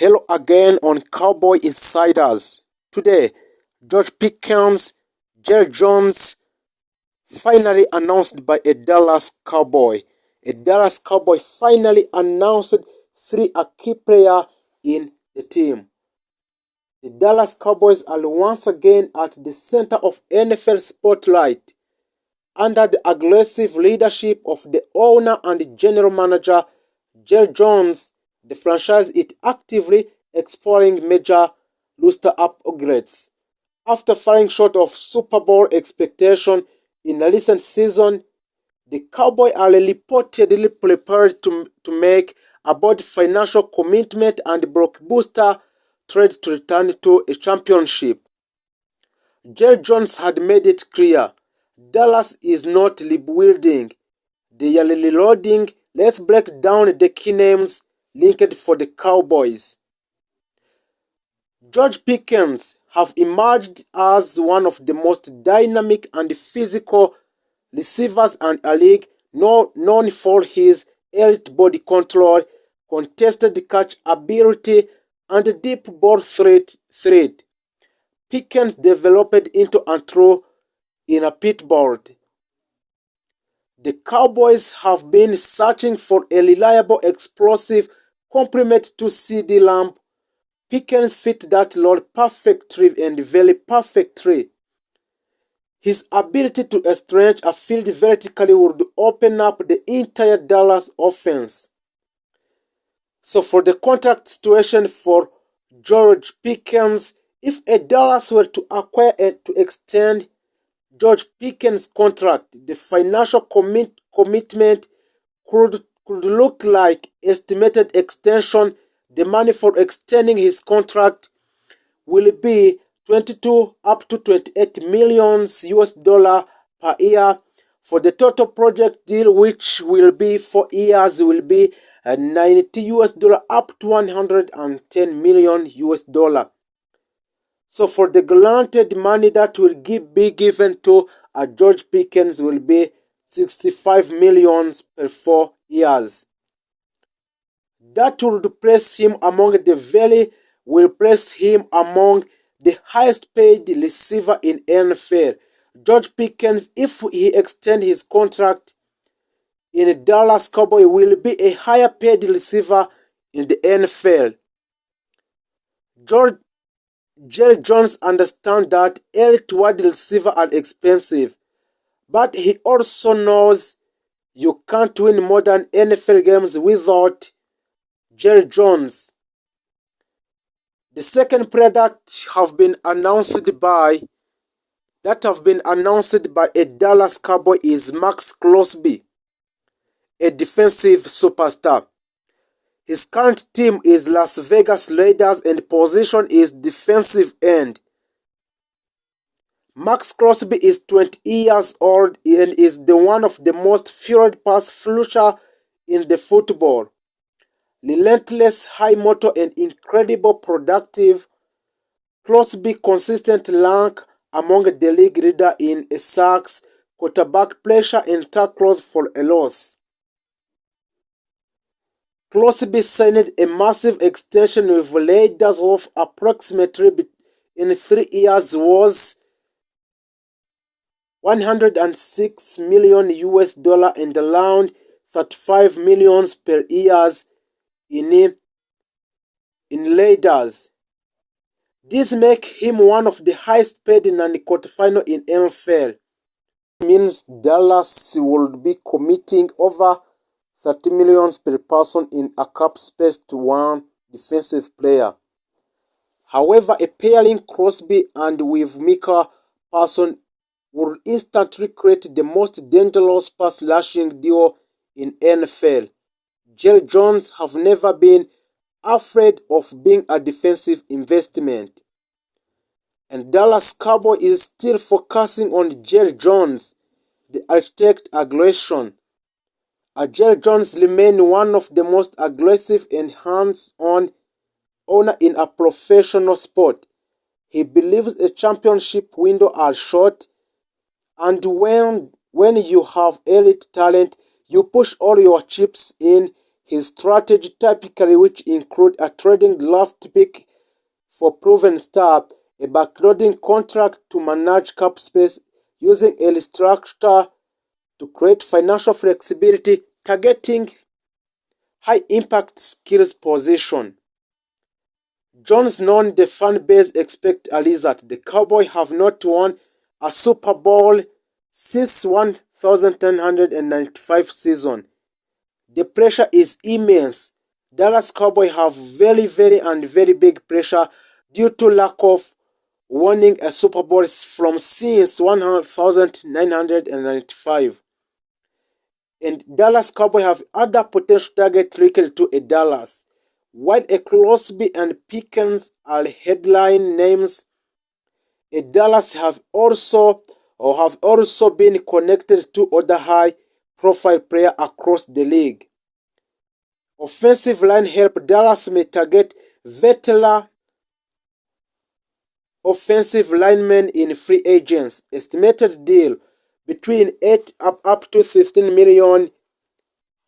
Hello again on Cowboy Insiders. Today, George Pickens, Jerry Jones, finally announced by a Dallas Cowboy. A Dallas Cowboy finally announced three key players in the team. The Dallas Cowboys are once again at the center of NFL spotlight under the aggressive leadership of the owner and general manager Jerry Jones. The franchise is actively exploring major roster upgrades. After falling short of Super Bowl expectations in a recent season, the Cowboys are reportedly prepared to make a bold financial commitment and blockbuster trade to return to a championship. Jerry Jones had made it clear Dallas is not rebuilding, they are reloading. Let's break down the key names linked for the Cowboys. George Pickens have emerged as one of the most dynamic and physical receivers in a league, known for his elite body control, contested catch ability, and deep ball threat. Pickens developed into a true in a pitbull. The Cowboys have been searching for a reliable, explosive complement to CD Lamb. Pickens fit that role perfectly and very perfectly. His ability to stretch a field vertically would open up the entire Dallas offense. So for the contract situation for George Pickens, if a Dallas were to acquire and to extend George Pickens' contract, the financial commitment could look like estimated extension. The money for extending his contract will be 22 up to 28 millions US dollar per year. For the total project deal, which will be 4 years, will be 90 US dollar up to 110 million US dollar. So for the granted money that will be given to George Pickens will be 65 millions per 4 years. That would place him among the highest paid receiver in NFL. George Pickens, if he extends his contract in Dallas Cowboys, will be a higher paid receiver in the NFL. Jerry Jones understands that elite wide receivers are expensive, but he also knows you can't win modern NFL games without Jerry Jones. The second player that have been announced by a Dallas Cowboy is Max Crosby, a defensive superstar. His current team is Las Vegas Raiders and position is defensive end. Max Crosby is 20 years old and is the one of the most feared pass rusher in the football. Relentless, high motor, and incredible productive, Crosby consistent rank among the league leader in sacks, quarterback pressure, and tackles for a loss. Crosby signed a massive extension with Raiders of approximately in 3 years was 106 million US dollar and around 35 millions per year in Raiders. This makes him one of the highest paid non-quarterfinal in NFL. It means Dallas will be committing over 30 millions per person in a cap space to one defensive player. However, a pairing Crosby and with Micah Parsons would instantly create the most dangerous pass rushing duo in NFL. Jerry Jones have never been afraid of being a defensive investment. And Dallas Cowboy is still focusing on Jerry Jones, the architect aggression. Jerry Jones remains one of the most aggressive and hands-on owner in a professional sport. He believes a championship window are short, and when you have elite talent, you push all your chips in. his strategy typically, which include a trading draft pick for proven star, a backloading contract to manage cap space, using a restructure to create financial flexibility, targeting high-impact skills position. Jones known the fan base expect a result. The Cowboys have not won a Super Bowl since 1995 season. The pressure is immense. Dallas Cowboys have very big pressure due to lack of winning a Super Bowl from since 1995. And Dallas Cowboys have other potential targets linked to a Dallas. While a Crosby and Pickens are headline names, a Dallas have also been connected to other high-profile players across the league. Offensive line help. Dallas may target veteran offensive linemen in free agents. Estimated deal between 8 up to 15 million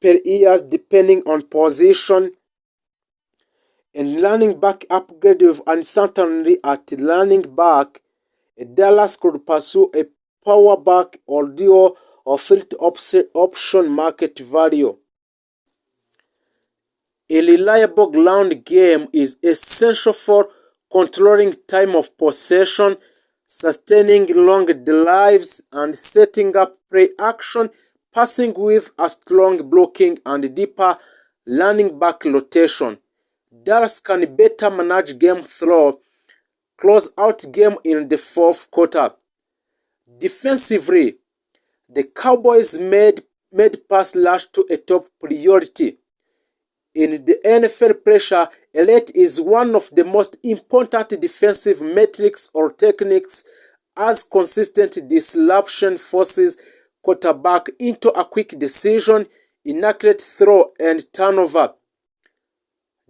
per year depending on position. And running back upgrade with uncertainty at running back. Dallas could pursue a power back or duo or fifth option market value. A reliable ground game is essential for controlling time of possession, sustaining long drives, and setting up play action passing with a strong blocking and deeper running back rotation. Dallas can better manage game through close out game in the fourth quarter. Defensively, the Cowboys made pass rush to a top priority. In the NFL, pressure elite is one of the most important defensive metrics or techniques, as consistent disruption forces quarterback into a quick decision, inaccurate throw, and turnover.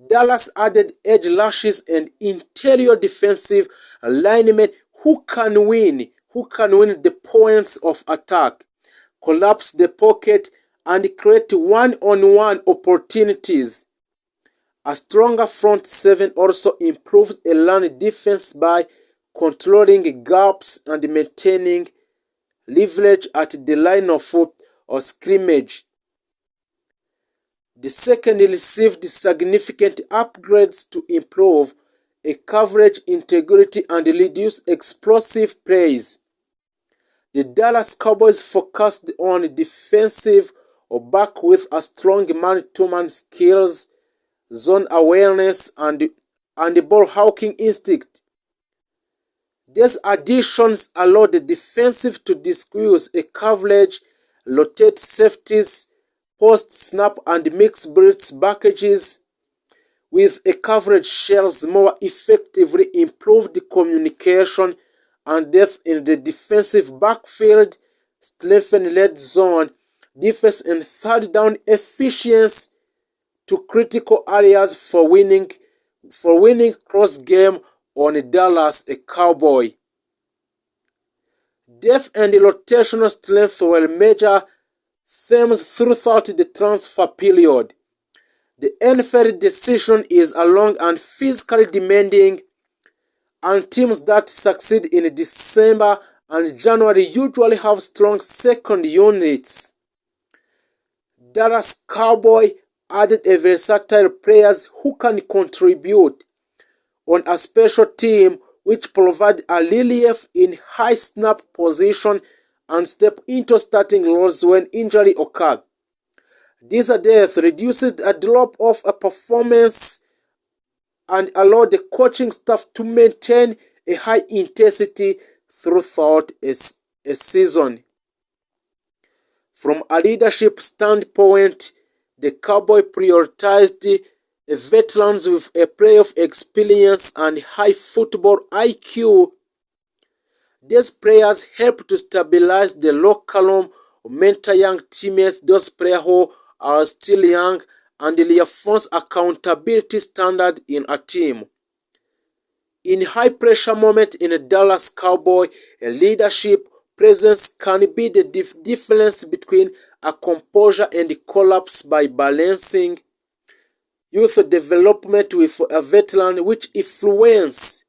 Dallas added edge rushes and interior defensive linemen who can win the points of attack, collapse the pocket, and create one-on-one opportunities. A stronger front seven also improves a run defense by controlling gaps and maintaining leverage at the line of scrimmage. The second received significant upgrades to improve a coverage integrity and reduce explosive plays. The Dallas Cowboys focused on defensive or back with a strong man-to-man skills, zone awareness, and ball hawking instinct. These additions allow the defensive to disguise a coverage, rotate safeties, post-snap and mix blitz packages with a coverage shells more effectively, improved communication and depth in the defensive backfield, strengthen red zone defense and third down efficiency to critical areas for winning cross game on Dallas a Cowboy. Depth and rotational strength were major themes throughout the transfer period. The NFL decision is a long and physically demanding, and teams that succeed in December and January usually have strong second units. Dallas Cowboys added a versatile players who can contribute on a special team, which provide a relief in high snap position and step into starting roles when injury occurs. This depth reduces a drop-off a performance and allow the coaching staff to maintain a high intensity throughout a season. From a leadership standpoint, the Cowboys prioritized veterans with a playoff experience and high football IQ. These players help to stabilize the locker room, mentor young teammates, those players who are still young, and reinforce accountability standard in a team. In high-pressure moments in a Dallas Cowboy, a leadership presence can be the difference between a composure and collapse by balancing youth development with a veteran, which influenced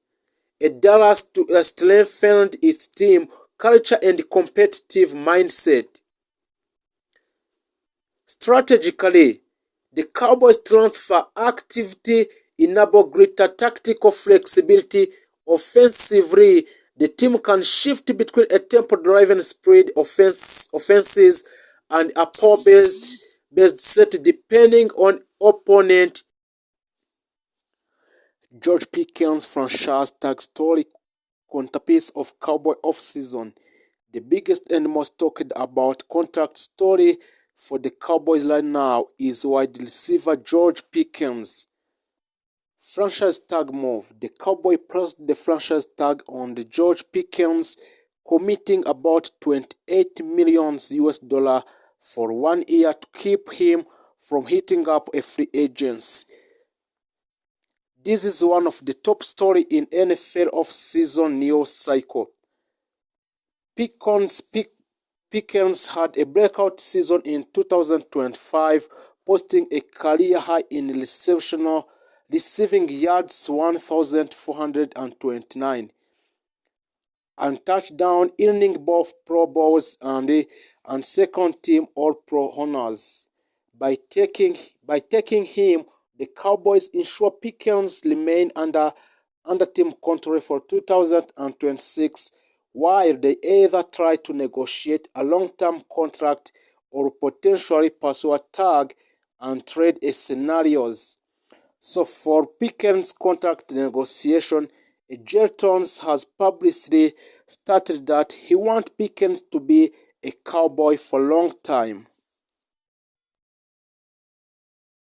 Dallas to strengthen its team culture and competitive mindset. Strategically, the Cowboys' transfer activity enabled greater tactical flexibility. Offensively, the team can shift between a tempo-driven spread offenses and a power-based set depending on opponent. George Pickens franchise tag story centerpiece of Cowboy offseason. The biggest and most talked about contract story for the Cowboys right now is wide receiver George Pickens' franchise tag move. The Cowboys pressed the franchise tag on the George Pickens, committing about $28 million for 1 year to keep him from hitting up a free agency. This is one of the top stories in NFL off-season news cycle. Pickens had a breakout season in 2025, posting a career high in receiving yards 1,429 and touchdown, earning both Pro Bowls and second-team All-Pro honors. By taking him, the Cowboys ensure Pickens remain under team control for 2026, while they either try to negotiate a long-term contract or potentially pursue a tag and trade scenarios. So for Pickens' contract negotiation, Jertons has publicly stated that he wants Pickens to be a Cowboy for a long time.